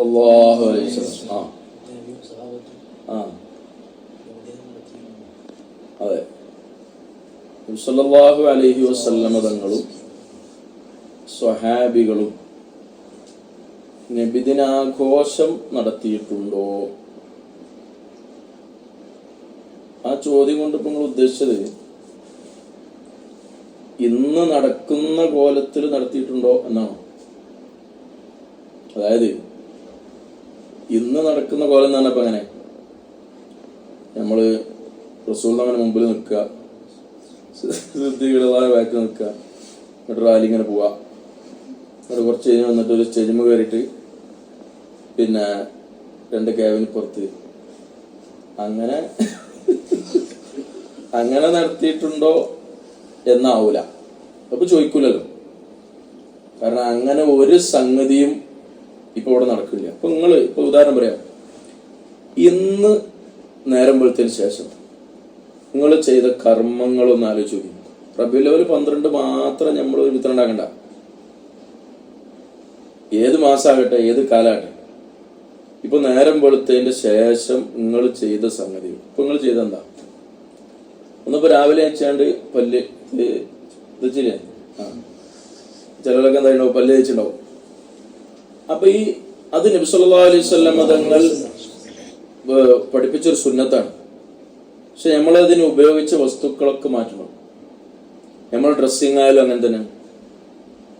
സല്ലല്ലാഹു അലൈഹി വസല്ലം. അതെ, സല്ലല്ലാഹു അലൈഹി വസല്ലം തങ്ങളും സ്വഹാബികളും നബിദിനാഘോഷം നടത്തിയിട്ടുണ്ടോ? ആ ചോദ്യം കൊണ്ട് ഇപ്പൊ നിങ്ങൾ ഉദ്ദേശിച്ചത് ഇന്ന് നടക്കുന്ന കോലത്തിൽ നടത്തിയിട്ടുണ്ടോ എന്നാണോ? അതായത് ഇന്ന് നടക്കുന്ന കോലം എന്ന് പറഞ്ഞപ്പോ അങ്ങനെ നമ്മള് റസൂൽ അങ്ങനെ മുമ്പിൽ നിൽക്കുക, സിദ്ദീഖുള്ളാഹി ബാക്കിൽ നിൽക്കുക, എന്നിട്ട് റാലി ഇങ്ങനെ പോവാ, എന്നിട്ട് കുറച്ച് കഴിഞ്ഞ് വന്നിട്ട് ഒരു സ്റ്റേജിൽ കയറിയിട്ട് പിന്നെ 2 ക്യാബിന് പുറത്ത് അങ്ങനെ അങ്ങനെ നടത്തിയിട്ടുണ്ടോ എന്നാവൂല. അപ്പൊ ചോദിക്കൂലല്ലോ, കാരണം അങ്ങനെ ഒരു സംഗതിയും ഇപ്പൊ ഇവിടെ നടക്കില്ല. അപ്പൊ നിങ്ങള് ഇപ്പൊ ഉദാഹരണം പറയാം, ഇന്ന് നേരം വെളുത്തതിന് ശേഷം നിങ്ങൾ ചെയ്ത കർമ്മങ്ങളൊന്ന് ആലോചിച്ച് നോക്കി. റബീഉൽ അവ്വൽ 12 മാത്രം നമ്മൾ ഒരു വിത്തനം ഉണ്ടാക്കണ്ട, ഏത് മാസമാകട്ടെ ഏത് കാലാകട്ടെ. ഇപ്പൊ നേരം വെളുത്തതിന്റെ ശേഷം നിങ്ങൾ ചെയ്ത സംഗതി ഇപ്പൊ നിങ്ങൾ ചെയ്തെന്താ? ഒന്നിപ്പോ രാവിലെ വെച്ചാണ്ട് പല്ല് തേച്ചില്ലേ? ചിലരൊക്കെ എന്തായിട്ടുണ്ടാവും, പല്ല് തേച്ചിട്ടുണ്ടാവും. അപ്പൊ അത് നബി സല്ലല്ലാഹു അലൈഹി വസല്ലം തങ്ങൾ പഠിപ്പിച്ചൊരു സുന്നത്താണ്. പക്ഷെ നമ്മളതിന് ഉപയോഗിച്ച വസ്തുക്കളൊക്കെ മാറ്റണം. നമ്മളെ ഡ്രസ്സിങ് ആയാലും അങ്ങനെ തന്നെ.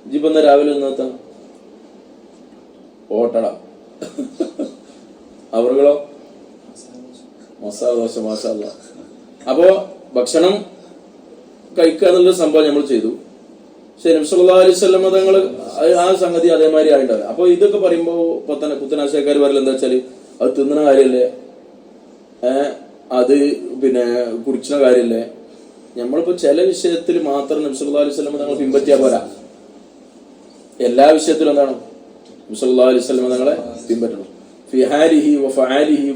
ഇജിപ്പോ രാവിലെ ഒന്നാത്ത ഓട്ടട, അവർകളോ മസാല ദോശ, മാഷാഅല്ലാ. അപ്പോ ഭക്ഷണം കഴിക്കുക എന്നുള്ള സംഭവം നമ്മൾ ചെയ്തു. പക്ഷെ നബി സല്ലല്ലാഹു അലൈഹി വസല്ലം തങ്ങൾ ആ സംഗതി അതേമാതിരി ആയിണ്ടാവില്ല. അപ്പൊ ഇതൊക്കെ പറയുമ്പോ പുത്തനാശയക്കാർ പറയൽ എന്താ വെച്ചാല് അത് തിന്നുന്ന കാര്യല്ലേ, അത് പിന്നെ കുടിക്കുന്ന കാര്യല്ലേ. നമ്മളിപ്പോ ചില വിഷയത്തിൽ മാത്രം നബി സല്ലല്ലാഹു അലൈഹി വസല്ലം തങ്ങൾ പിൻപറ്റിയാ പോരാ, എല്ലാ വിഷയത്തിലും എന്താണ് നബി സല്ലല്ലാഹു അലൈഹി വസല്ലം തങ്ങളെ പിൻപറ്റണം. ഫി ഹാലിഹി വഫഅലിഹി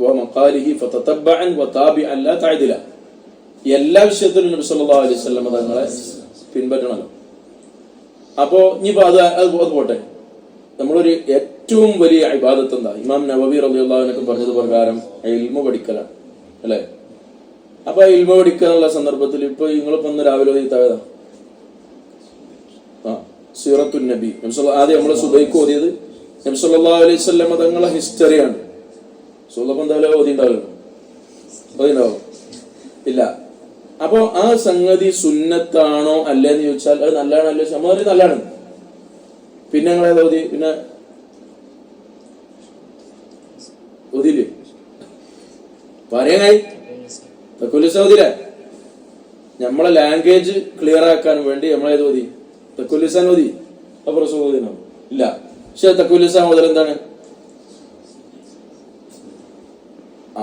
വമഖാലിഹി ഫതതബ്ബഅൻ വതാബിഅൻ ലാ തഅദില. എല്ലാ വിഷയത്തിലും നബി സല്ലല്ലാഹു അലൈഹി വസല്ലം തങ്ങളെ പിൻപറ്റണമല്ലോ. അപ്പോ ഇനിയിപ്പോ അത് പോട്ടെ, നമ്മളൊരു ഏറ്റവും വലിയ ഇബാദത്ത് എന്താ? ഇമാം നവവി റളിയല്ലാഹു അൻഹു പറഞ്ഞത് പ്രകാരം ഇൽമു പഠിക്കലാണ്, അല്ലെ? അപ്പൊ ഇൽമു പഠിക്കുക എന്നുള്ള സന്ദർഭത്തിൽ ഇപ്പൊ നിങ്ങളിപ്പോ ഒന്ന് രാവിലെ ഓതിയതാ സീറത്തുൻ നബി. ആദ്യം നമ്മള് സുബൈക്ക് ഓതിയത് നബി സല്ലല്ലാഹു അലൈഹി വസല്ലം തങ്ങളെ ഹിസ്റ്ററിയാണ്. സുബൈക്ക് എന്തായാലും ഓതിണ്ടാവല്ലോ, ഓതിണ്ടാവും ഇല്ല. അപ്പൊ ആ സംഗതി സുന്നത്താണോ അല്ലേന്ന് ചോദിച്ചാൽ അത് നല്ലതാണല്ലോ, നമ്മൾ നല്ലതാണ്. പിന്നെ ഞങ്ങളേത് ഓതി? പിന്നെ ഓതില്ലേ പറയാനായി തക്കുലിസ ഓതില്ലേ? നമ്മളെ ലാംഗ്വേജ് ക്ലിയർ ആക്കാൻ വേണ്ടി നമ്മളേത് ഓതി? തക്കുലിസാൻ ഓതി. അപ്പൊ റസൂൽ ഓതിനോ? ഇല്ല. പക്ഷെ തക്കുലിസാൻ മുതൽ എന്താണ്?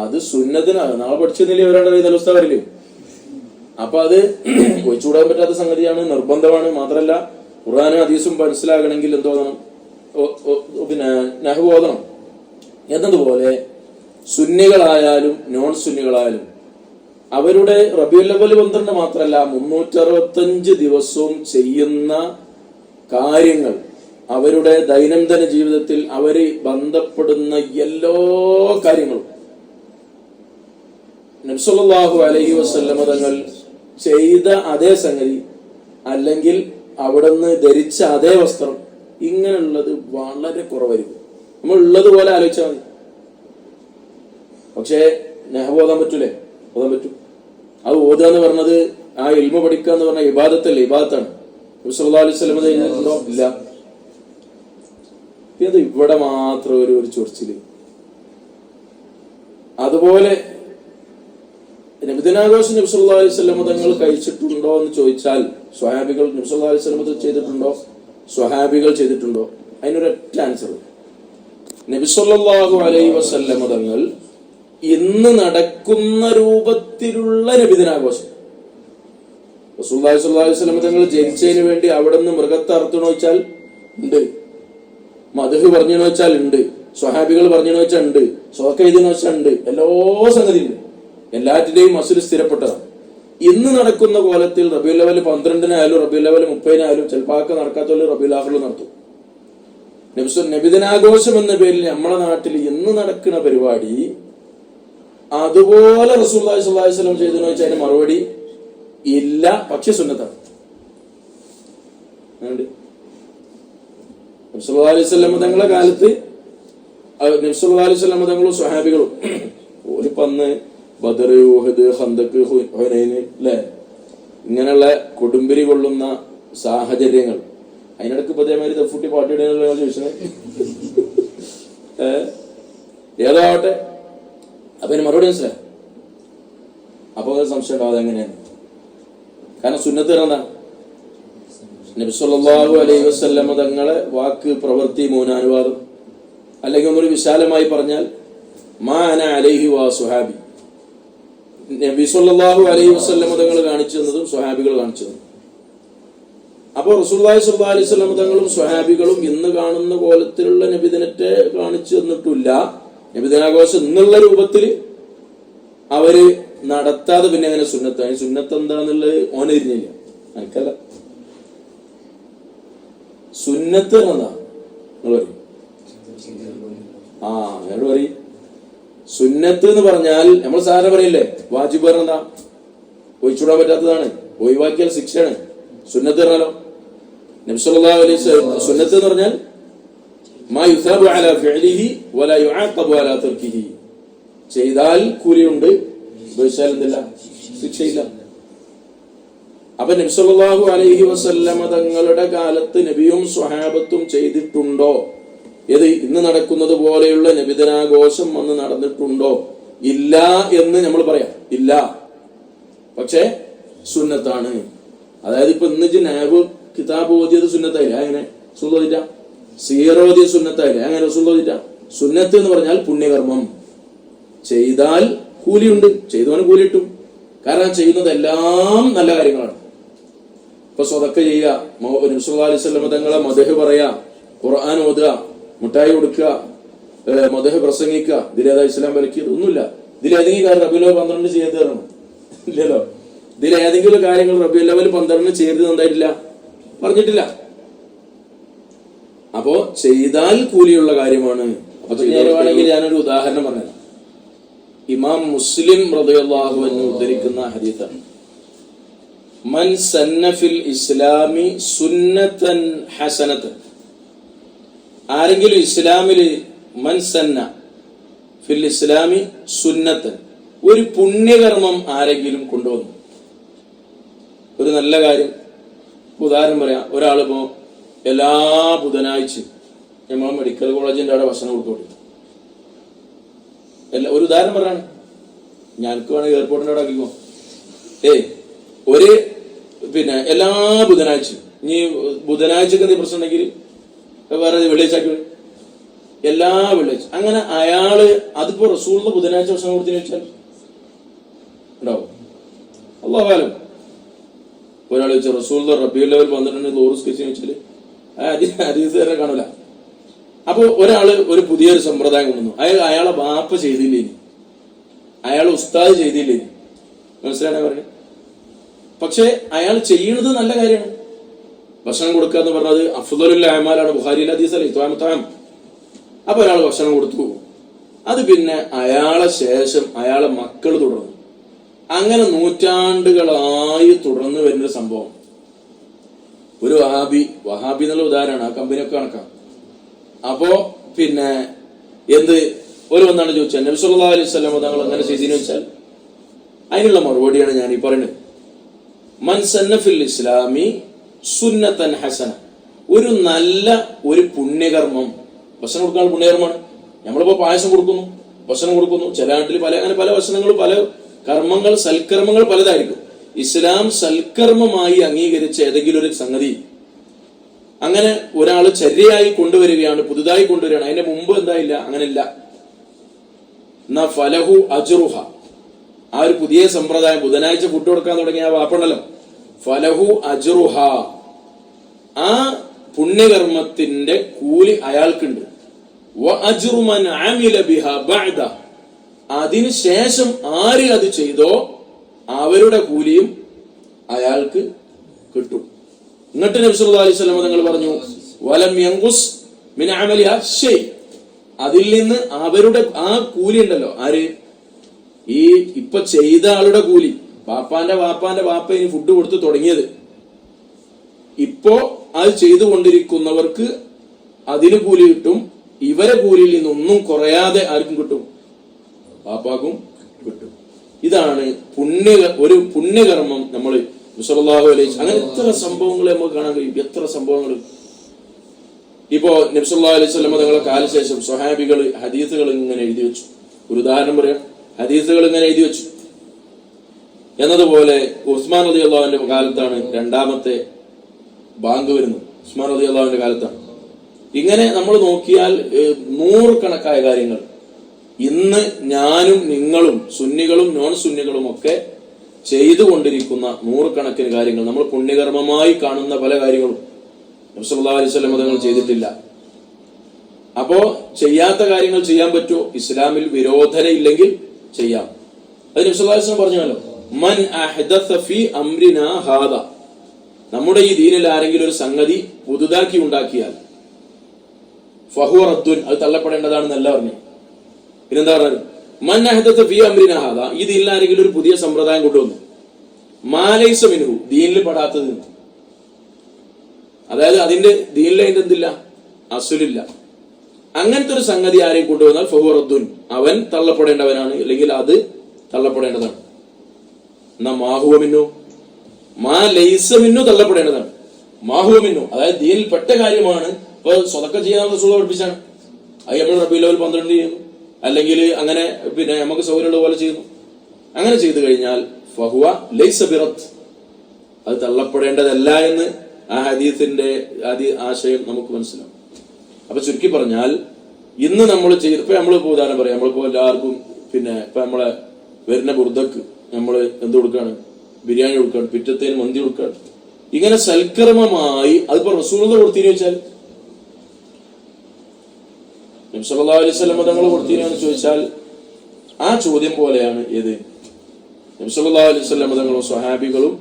അത് സുന്നത്തിനാണ്. നാളെ പഠിച്ചിരുന്നില്ലേ ഒരാളുടെ തലസ്ഥ വരില്ലേ? അപ്പൊ അത് ഒഴിച്ചുകൂടാൻ പറ്റാത്ത സംഗതിയാണ്, നിർബന്ധമാണ്. മാത്രല്ല ഖുർആനും ഹദീസും മനസ്സിലാകണമെങ്കിൽ എന്തോന്നണം? പിന്നെ നഹ്വ് ഓതണം. എന്നതുപോലെ സുന്നികളായാലും നോൺ സുന്നികളായാലും അവരുടെ റബീഉൽ അവ്വൽ 12 മാത്രമല്ല 365 ദിവസവും ചെയ്യുന്ന കാര്യങ്ങൾ, അവരുടെ ദൈനംദിന ജീവിതത്തിൽ അവര് ബന്ധപ്പെടുന്ന എല്ലാ കാര്യങ്ങളും നബി സല്ലല്ലാഹു അലൈഹി വസല്ലം തങ്ങൾ ചെയ്ത അതേ സംഗതി, അല്ലെങ്കിൽ അവിടുന്ന് ധരിച്ച അതേ വസ്ത്രം, ഇങ്ങനെയുള്ളത് വളരെ കുറവായിരിക്കും. നമ്മൾ ഉള്ളതുപോലെ ആലോചിച്ചാൽ മതി. പക്ഷേ നഹ്വ് ഓതാൻ പറ്റൂലേ? ഓതാൻ പറ്റും. അത് ഓതുക എന്ന് പറഞ്ഞത് ആ ഇൽമു പഠിക്കുക എന്ന് പറഞ്ഞ ഇബാദത്തല്ലേ? ഇബാദത്താണ്. നബി സല്ലല്ലാഹു അലൈഹി വസല്ലം ചെയ്തിട്ടുണ്ടോ? ഇല്ല. ഇത് ഇവിടെ മാത്രം ഒരു ചൊറിച്ചില്. അതുപോലെ നബിദിനാഘോഷം നബി സല്ലല്ലാഹു അലൈഹി വസല്ലം തങ്ങൾ കഴിച്ചിട്ടുണ്ടോ എന്ന് ചോദിച്ചാൽ സ്വഹാബികൾ നബി സല്ലല്ലാഹു അലൈഹി വസല്ലം ചെയ്തിട്ടുണ്ടോ? സ്വഹാബികൾ ചെയ്തിട്ടുണ്ടോ? അതിനൊരൊറ്റ ആൻസർ, നബി സല്ലല്ലാഹു അലൈഹി വസല്ലം തങ്ങൾ ഇന്ന് നടക്കുന്ന രൂപത്തിലുള്ള നബിദിനാഘോഷം. റസൂലുള്ളാഹി സ്വല്ലല്ലാഹു അലൈഹി വസല്ലം തങ്ങൾ ജനിച്ചതിന് വേണ്ടി അവിടെ നിന്ന് മൃഗത്തെ അറുത്തണോ വെച്ചാൽ ഉണ്ട്, മദ്ഹ് പറഞ്ഞെന്ന് വെച്ചാൽ ഉണ്ട്, സ്വഹാബികൾ പറഞ്ഞെന്ന് വെച്ചാൽ ഉണ്ട്, സ്വതക്ക എഴുതിയെന്ന് വെച്ചാൽ ഉണ്ട്, എല്ലാ സംഗതി ഉണ്ട്. എല്ലാറ്റിന്റെയും മസ്അല സ്ഥിരപ്പെട്ടതാണ്. ഇന്ന് നടക്കുന്ന കോലത്തിൽ റബീഉൽ അവ്വൽ 12-നായാലും റബീഉൽ അവ്വൽ 30-നായാലും ചിലപ്പോൾ നടക്കാത്തവര് റബീഉൽ ആഖിറിൽ നടത്തും. നബിദിനാഘോഷം എന്ന പേരിൽ നമ്മളെ നാട്ടിൽ ഇന്ന് നടക്കുന്ന പരിപാടി അതുപോലെ റസൂലുള്ളാഹി സ്വല്ലല്ലാഹു അലൈഹി വസല്ലം ചെയ്തെന്ന് വെച്ചാൽ അതിന് മറുപടി ഇല്ല, പക്ഷെ സുന്നത്താണ്. നബി സല്ലല്ലാഹു അലൈഹി വസല്ലം തങ്ങളുടെ കാലത്ത് നബി സല്ലല്ലാഹു അലൈഹി വസല്ലം തങ്ങളും സ്വഹാബികളും ഒരു പന്ന് ബദർ, ഉഹദ്, ഖന്തക്ക്, ഹുനൈൻ അല്ലെ, ഇങ്ങനെയുള്ള കൊടുമ്പിരി കൊള്ളുന്ന സാഹചര്യങ്ങൾ. അതിനിടക്ക് ഇപ്പൊ അതേമാതിരി ദഫൂട്ടി പാട്ടിയിടാനുള്ള ചോദിച്ചത് ഏതോ ആവട്ടെ. അപ്പൊ അതിന് മറുപടി മനസ്സിലായി. അപ്പൊ സംശയം ഉണ്ടാവും അതെങ്ങനെയാണ്. കാരണം സുന്നത്ത് എന്താ? നബി സല്ലല്ലാഹു അലൈഹി വസല്ലം തങ്ങളെ വാക്ക്, പ്രവൃത്തി, മൗനാനുവാദം, അല്ലെങ്കിൽ ഒന്നൊരു വിശാലമായി പറഞ്ഞാൽ മാ അന അലൈഹി വ സ്വഹാബി, നബി സല്ലല്ലാഹു അലൈഹി വസല്ലം തങ്ങൾ കാണിച്ചു തന്നതും സ്വഹാബികൾ കാണിച്ചു തന്നതും. അപ്പോൾ റസൂലുള്ളാഹി സ്വല്ലല്ലാഹു അലൈഹി വസല്ലം തങ്ങളും സ്വഹാബികളും ഇന്ന് കാണുന്ന കോലത്തിലുള്ള നബിദിനത്തെ കാണിച്ചു തന്നിട്ടില്ല. നബിദിനാഘോഷം എന്നുള്ള രൂപത്തിൽ അവര് നടത്താതെ പിന്നെ അങ്ങനെ സുന്നത്ത്. അതിന് സുന്നത്ത് എന്താന്നുള്ളത് ഓനെരിഞ്ഞില്ല, എനിക്കല്ല. സുന്നത്ത് എന്നതാ നിങ്ങൾ പറയും. എന്നോട് പറയും. സുന്നത്ത് എന്ന് പറഞ്ഞാൽ നമ്മൾ സാധാരണ പറയില്ലേ, വാജിബ് പറഞ്ഞാ ഒഴിച്ചുവിടാൻ പറ്റാത്തതാണ്, ഒഴിവാക്കിയാൽ ശിക്ഷയാണ്. സുന്നത്ത് പറഞ്ഞാലോ, നബി സല്ലല്ലാഹു അലൈഹി വസല്ലം സുന്നത്ത് എന്ന് പറഞ്ഞാൽ മാ യുസാബു അലാ ഫിഅലിഹി വലാ യുആഖബു അലാ തർക്കിഹി, ചെയ്താൽ കൂലിയുണ്ട്, ഉപേക്ഷിച്ചാൽ എന്തില്ല, ശിക്ഷയില്ല. അപ്പൊ നബി സല്ലല്ലാഹു അലൈഹി വസല്ലം തങ്ങളുടെ കാലത്ത് നബിയും സ്വഹാബത്തും ചെയ്തിട്ടുണ്ടോ? ഏത് ഇന്ന് നടക്കുന്നത് പോലെയുള്ള നബിദിനാഘോഷം അന്ന് നടന്നിട്ടുണ്ടോ? ഇല്ല എന്ന് നമ്മൾ പറയാം, ഇല്ല. പക്ഷെ സുന്നത്താണ്. അതായത് ഇപ്പൊ ഇന്ന് നാബ് കിതാബ് ഓതിയത് സുന്നത്തായില്ല, അങ്ങനെ റസൂൽ ഓതിട്ട. സീറ ഓതിയത് സുന്നത്തായില്ല, അങ്ങനെ റസൂൽ ഓതിട്ട. സുന്നത്ത് എന്ന് പറഞ്ഞാൽ പുണ്യകർമ്മം, ചെയ്താൽ കൂലിയുണ്ട്, ചെയ്തവന് കൂലി കിട്ടും. കാരണം ചെയ്യുന്നതെല്ലാം നല്ല കാര്യങ്ങളാണ്. ഇപ്പൊ സ്വതക്ക ചെയ്യുക, നബി സല്ലല്ലാഹു അലൈഹി വസല്ലം തങ്ങളെ മദ്ഹ് പറയാ, ഖുർആൻ ഓതുക, മുട്ടായി കൊടുക്കുക, മദ്ഹ് പ്രസംഗിക്കുക, ഇതിലേതാ ഇസ്ലാം വിലക്കിയത്? ഒന്നുമില്ല. ഇതിലേതെങ്കിലും കാര്യം റബീഉൽ അവ്വൽ 12 ചെയ്ത് തരണം? ഇല്ലല്ലോ. ഇതിലേതെങ്കിലും കാര്യങ്ങൾ റബീഉൽ അവ്വൽ 12 ചെയ്ത് എന്തായിട്ടില്ല, പറഞ്ഞിട്ടില്ല. അപ്പോ ചെയ്താൽ കൂലിയുള്ള കാര്യമാണ്. അപ്പൊ ചെയ്യുവാണെങ്കിൽ ഞാനൊരു ഉദാഹരണം പറഞ്ഞുതരാം. ഇമാം മുസ്ലിം റളിയല്ലാഹു അൻഹു ഉദ്ധരിക്കുന്ന ഹദീസാണ്, മൻ സന്ന ഫിൽ ഇസ്ലാമി സുന്നതൻ ഹസനതൻ. ആരെങ്കിലും ഇസ്ലാമിൽ മൻ സന്ന ഫിൽ ഇസ്ലാമി സുന്നത്തൻ, ഒരു പുണ്യകർമ്മം ആരെങ്കിലും കൊണ്ടുവന്നു, ഒരു നല്ല കാര്യം. ഉദാഹരണം പറയാം, ഒരാളിപ്പോ എല്ലാ ബുധനാഴ്ചയും നമ്മൾ മെഡിക്കൽ കോളേജിന്റെ അവിടെ ഭക്ഷണം കൊടുത്തോളൂ. ഒരു ഉദാഹരണം പറയാണ്, ഞാനക്ക് വേണമെങ്കിൽ എയർപോർട്ടിന്റെ അവിടെ ആക്കിക്കോ. ഒരു പിന്നെ എല്ലാ ബുധനാഴ്ചയും, ഇനി ബുധനാഴ്ചക്ക് എന്തെങ്കിലും പ്രശ്നം ഉണ്ടെങ്കിൽ വേറെ വെള്ളിയാഴ്ച ആക്കി, എല്ലാ വെള്ളിയാഴ്ച. അങ്ങനെ അയാള് അതിപ്പോ റസൂലിന് ബുധനാഴ്ച ഭക്ഷണം കൊടുത്തെന്ന് വെച്ചാൽ ഉണ്ടാവും. അല്ലാഹുവാലം. ഒരാൾ ചോദിച്ചാൽ റസൂലിന്റെ റബീഉൽ അവ്വൽ 12 തോറുസ്കരിച്ചു വെച്ചാല് ഹദീസ് തന്നെ കാണൂല. അപ്പൊ ഒരാള് ഒരു പുതിയൊരു സമ്പ്രദായം കൊണ്ടുവന്നു. അയാളെ ബാപ്പ ചെയ്തില്ലേനി, അയാളെ ഉസ്താദ് ചെയ്തില്ലേനി, മനസ്സിലാണേ പറയുന്നത്. പക്ഷെ അയാൾ ചെയ്യുന്നത് നല്ല കാര്യമാണ്. ഭക്ഷണം കൊടുക്കുക എന്ന് പറഞ്ഞത് അഫ്ദലുൽ അഅ്മാലാണ്, ബുഖാരിയിലെ ഹദീസല്ലേ, ഇത്വാം. അപ്പൊ ഒരാൾ ഭക്ഷണം കൊടുത്തു, അത് പിന്നെ അയാളെ ശേഷം അയാളെ മക്കൾ തുടർന്നു. അങ്ങനെ നൂറ്റാണ്ടുകളായി തുടർന്ന് വരുന്നൊരു സംഭവം. ഒരു വഹാബി എന്നുള്ള ഉദാഹരണമാണ്, ആ കമ്പനിയൊക്കെ കണക്കാം. അപ്പോ പിന്നെ ഒരു വന്നാണ് ചോദിച്ചാൽ നബി സല്ലല്ലാഹു അലൈഹി വസല്ലം തങ്ങൾ അങ്ങനെ ചെയ്തെന്ന് വെച്ചാൽ അതിനുള്ള മറുപടിയാണ് ഞാൻ ഈ പറയുന്നത്. മൻ സന്ന ഫിൽ ഇസ്ലാമി സുന്നത്തൻ ഹസന, ഒരു നല്ല ഒരു പുണ്യകർമ്മം. ഭക്ഷണം കൊടുക്കാനുള്ള പുണ്യകർമ്മമാണ്. നമ്മളിപ്പോ പായസം കൊടുക്കുന്നു, ഭക്ഷണം കൊടുക്കുന്നു. ചില നാട്ടിൽ അങ്ങനെ പല ഭക്ഷണങ്ങൾ, പല കർമ്മങ്ങൾ, സൽക്കർമ്മങ്ങൾ പലതായിരിക്കും. ഇസ്ലാം സൽക്കർമ്മമായി അംഗീകരിച്ച ഏതെങ്കിലും ഒരു സംഗതി അങ്ങനെ ഒരാള് ചര്യയായി കൊണ്ടുവരികയാണ്, പുതുതായി കൊണ്ടുവരികയാണ്. അതിന്റെ മുമ്പ് എന്തായില്ല, അങ്ങനെയില്ല. എന്നാ ഫലഹു അജ്റുഹ, ആ ഒരു പുതിയ സമ്പ്രദായം, ബുധനാഴ്ച ഫുഡ് കൊടുക്കാൻ തുടങ്ങിയ ആ വാപ്പുണ്ടല്ലോ, ഫലഹു അജ്റുഹ, ആ പുണ്യകർമ്മത്തിന്റെ കൂലി അയാൾക്കുണ്ട്. വ അജ്റു മൻ അമില ബിഹാ ബഅദ, അതിനുശേഷം ആര് അത് ചെയ്തോ അവരുടെ കൂലിയും അയാൾക്ക് കിട്ടും. എന്നിട്ട് നബി സല്ലല്ലാഹു അലൈഹി വസല്ലം തങ്ങൾ പറഞ്ഞു, വലം യൻഖുസ് മിൻ അമലിഹ ഷൈ, അതിൽ നിന്ന് അവരുടെ ആ കൂലി ഉണ്ടല്ലോ, ആര് ഈ ഇപ്പൊ ചെയ്ത ആളുടെ കൂലി, വാപ്പാന്റെ വാപ്പ ഇനി ഫുഡ് കൊടുത്ത് തുടങ്ങിയത്, ഇപ്പോ അത് ചെയ്തുകൊണ്ടിരിക്കുന്നവർക്ക് അതിന് കൂലി കിട്ടും. ഇവരെ കൂലിയിൽ നിന്നൊന്നും കുറയാതെ ആർക്കും കിട്ടും, വാപ്പാക്കും കിട്ടും. ഇതാണ് ഒരു പുണ്യകർമ്മം. നമ്മൾ സല്ലല്ലാഹു അലൈഹി അങ്ങനെ എത്ര സംഭവങ്ങൾ നമുക്ക് കാണാൻ കഴിയും, എത്ര സംഭവങ്ങൾ. ഇപ്പോ നബി സല്ലല്ലാഹു അലൈഹി വസല്ലം തങ്ങളുടെ കാലശേഷം സ്വഹാബികൾ ഹദീസുകൾ ഇങ്ങനെ എഴുതി വെച്ചു. ഒരു ഉദാഹരണം പറയാം, ഹദീസുകൾ ഇങ്ങനെ എഴുതി വെച്ചു. എന്നതുപോലെ ഉസ്മാൻ റളിയല്ലാഹുവിന്റെ കാലത്താണ് രണ്ടാമത്തെ ബാങ്ക് വരുന്നത്. ഉസ്മാൻ റളിയല്ലാഹുവിന്റെ കാലത്താണ്. ഇങ്ങനെ നമ്മൾ നോക്കിയാൽ നൂറുകണക്കായ കാര്യങ്ങൾ ഇന്ന് ഞാനും നിങ്ങളും സുന്നികളും നോൺ സുന്നികളും ഒക്കെ ചെയ്തുകൊണ്ടിരിക്കുന്ന നൂറുകണക്കിന് കാര്യങ്ങൾ, നമ്മൾ പുണ്യകർമ്മമായി കാണുന്ന പല കാര്യങ്ങളും നബി സല്ലല്ലാഹു അലൈഹി വസല്ലം തങ്ങൾ ചെയ്തിട്ടില്ല. അപ്പോ ചെയ്യാത്ത കാര്യങ്ങൾ ചെയ്യാൻ പറ്റുമോ? ഇസ്ലാമിൽ വിരോധന ഇല്ലെങ്കിൽ ചെയ്യാം. അത് നബി സല്ലല്ലാഹു അലൈഹി വസല്ലം പറഞ്ഞല്ലോ, മൻ അഹ്ദസ ഫീ അംരിനാ ഹാദാ, നമ്മുടെ ഈ ദീനിൽ ആരെങ്കിലും ഒരു സംഗതി പുതുതാക്കി ഉണ്ടാക്കിയാൽ ഫഹുവ റദ്ദുൻ, അത് തള്ളപ്പെടേണ്ടതാണെന്നല്ല പറഞ്ഞു. പിന്നെന്താ പറഞ്ഞത്? മൻ അഹ്ദസ ഫീ അംരിനാ ഹാദാ, ഈ ദീനിൽ ആരെങ്കിലും ഒരു പുതിയ സമ്പ്രദായം കൊണ്ടുവന്നു, മാ ലൈസ മിൻഹു, ദീനിൽ പെടാത്തത്, അതായത് അതിന്റെ ദീനിൽ അതിന്റെ എന്തില്ല, അസുലില്ല, അങ്ങനത്തെ ഒരു സംഗതി ആരെയും കൊണ്ടുവന്നാൽ ഫഹുവ റദ്ദുൻ, അവൻ തള്ളപ്പെടേണ്ടവനാണ്, അല്ലെങ്കിൽ അത് തള്ളപ്പെടേണ്ടതാണ്. എന്നാ മാഹുവ മിന്നു, മാ ലൈസ മിന്നു തള്ളപ്പെടേണ്ടതാണ്. മാഹുവ മിന്നു, അതായത് ദീനിൽ പെട്ട കാര്യമാണ്. ഇപ്പൊ സ്വതക്ക ചെയ്യാൻ റസൂൽ പഠിപ്പിച്ചാണ്, അത് നമ്മൾ റബീഉൽ അവ്വൽ 12 ചെയ്യുന്നു, അല്ലെങ്കിൽ അങ്ങനെ പിന്നെ നമുക്ക് സൗകര്യമുള്ള പോലെ ചെയ്യുന്നു. അങ്ങനെ ചെയ്തു കഴിഞ്ഞാൽ ഫഹുവ ലൈസ ബിറദ്, അത് തള്ളപ്പെടേണ്ടതല്ല എന്ന് ആ ഹദീസിന്റെ ആശയം നമുക്ക് മനസ്സിലാവും. അപ്പൊ ചുരുക്കി പറഞ്ഞാൽ ഇന്ന് നമ്മൾ ചെയ്ത്, ഇപ്പൊ നമ്മളിപ്പോ ഉദാഹരണം പറയാം, നമ്മളിപ്പോ എല്ലാവർക്കും പിന്നെ ഇപ്പൊ നമ്മളെ വരുന്ന ബുർദക്ക് നമ്മൾ എന്ത് കൊടുക്കാണ്, ബിരിയാണി കൊടുക്കാണ്, പിറ്റത്തേന് മന്തി കൊടുക്കാണ്. ഇങ്ങനെ സൽക്കർമ്മമായി അതിപ്പോ റസൂലുള്ളാഹി കൊടുത്തിന്ന് വെച്ചാൽ, നബി സല്ലല്ലാഹു അലൈഹി വസല്ലം തങ്ങൾ കൊടുത്തിന്ന് ചോദിച്ചാൽ ആ ചോദ്യം പോലെയാണ് ഏത്, നബി സല്ലല്ലാഹു അലൈഹി വസല്ലം തങ്ങളും സ്വഹാബികളും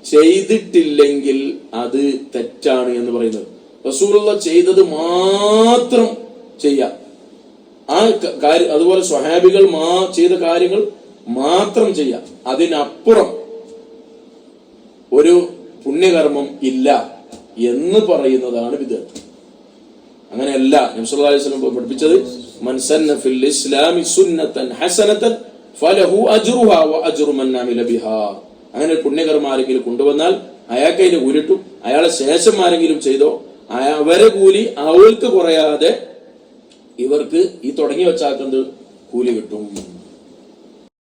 ചെയ്തിട്ടില്ലെങ്കിൽ അത് തെറ്റാണ് എന്ന് പറയുന്നത്. റസൂലുള്ളാഹി ചെയ്തത് മാത്രം ചെയ്യാം, ആ കാര്യം, അതുപോലെ സ്വഹാബികൾ ചെയ്ത കാര്യങ്ങൾ മാത്രം ചെയ്യാം, അതിനപ്പുറം ഒരു പുണ്യകർമ്മം ഇല്ല എന്ന് പറയുന്നതാണ് ബിദ്അത്ത്. അങ്ങനെയല്ല നബി സല്ലല്ലാഹു അലൈഹി വസല്ലം പഠിപ്പിച്ചത്, മൻ സന്ന ഫിൽ ഇസ്ലാമി സുന്നതൻ ഹസനതൻ ഫലഹു അജ്റുഹാ വ അജ്റു മൻ അമില ബിഹാ. അങ്ങനെ ഒരു പുണ്യകർമ്മം ആരെങ്കിലും കൊണ്ടുവന്നാൽ അയാൾക്ക് അതിന്റെ കൂലിട്ടും, അയാളെ ശേഷം ആരെങ്കിലും ചെയ്തോ അവരെ കൂലി അവൾക്ക് കുറയാതെ ഇവർക്ക് ഈ തുടങ്ങി വെച്ചാക്കുന്നത് കൂലി കിട്ടും.